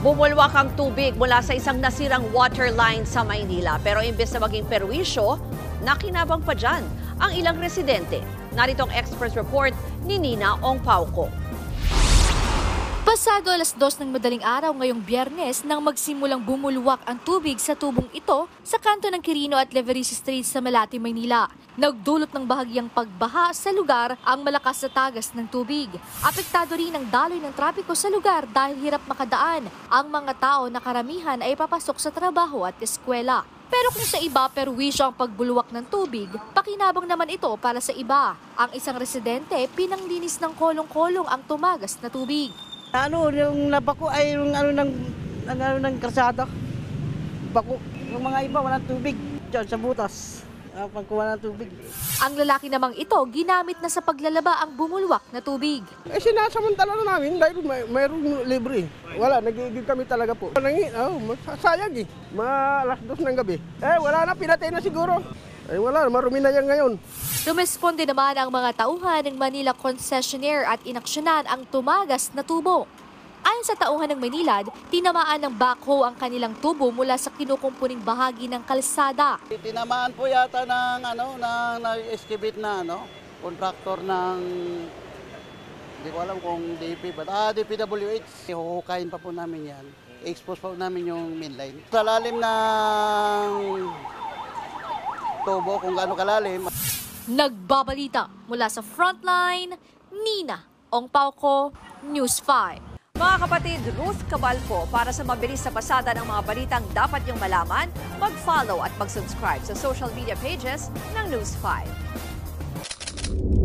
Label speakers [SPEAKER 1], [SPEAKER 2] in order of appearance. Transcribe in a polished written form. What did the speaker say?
[SPEAKER 1] Bumulwak ang tubig mula sa isang nasirang water line sa Maynila. Pero imbes na maging perwisyo, nakinabang pa dyan ang ilang residente. Narito ang expert report ni Nina Ong Pauco.
[SPEAKER 2] Pasado 2:00 ng madaling araw ngayong Biyernes nang magsimulang bumulwak ang tubig sa tubong ito sa kanto ng Quirino at Leveris Street sa Malate, Maynila. Nagdulot ng bahagyang pagbaha sa lugar ang malakas na tagas ng tubig. Apektado rin ang daloy ng trapiko sa lugar dahil hirap makadaan ang mga tao na karamihan ay papasok sa trabaho at eskwela. Pero kung sa iba perwisyo ang pagbulwak ng tubig, pakinabang naman ito para sa iba. Ang isang residente pinanglinis ng kolong-kolong ang tumagas na tubig.
[SPEAKER 3] Yung nabako ay yung ng kalsada. Bako. Yung mga iba walang tubig diyan sa butas. Pagkuha ng tubig.
[SPEAKER 2] Ang lalaki namang ito ginamit na sa paglalaba ang bumulwak na tubig.
[SPEAKER 4] Sinasamantala na namin dahil mayroong libre. Wala, nag-iigib kami talaga po. Sayang eh. Mga 2:00 ng gabi. Wala na, pinatay na siguro. Wala, marumi na yan ngayon.
[SPEAKER 2] Rumisponde naman ang mga tauhan ng Manila Concessionaire at inaksyonan ang tumagas na tubo. Ayon sa tauhan ng Maynilad, tinamaan ng backhoe ang kanilang tubo mula sa kinukumpuning bahagi ng kalsada.
[SPEAKER 3] Tinamaan po yata ng excavate na contractor ng hindi ko alam kung DP ba. DPWH. Huhukayin pa po namin yan. I-expose pa po namin yung mainline. Sa lalim ng tubo kung gaano kalalim.
[SPEAKER 2] Nagbabalita mula sa Frontline, Nina Ong Pauco, News 5.
[SPEAKER 1] Mga kapatid, Ruth Cabalco, para sa mabilis na pasada ng mga balitang dapat niyong malaman, mag-follow at mag-subscribe sa social media pages ng News 5.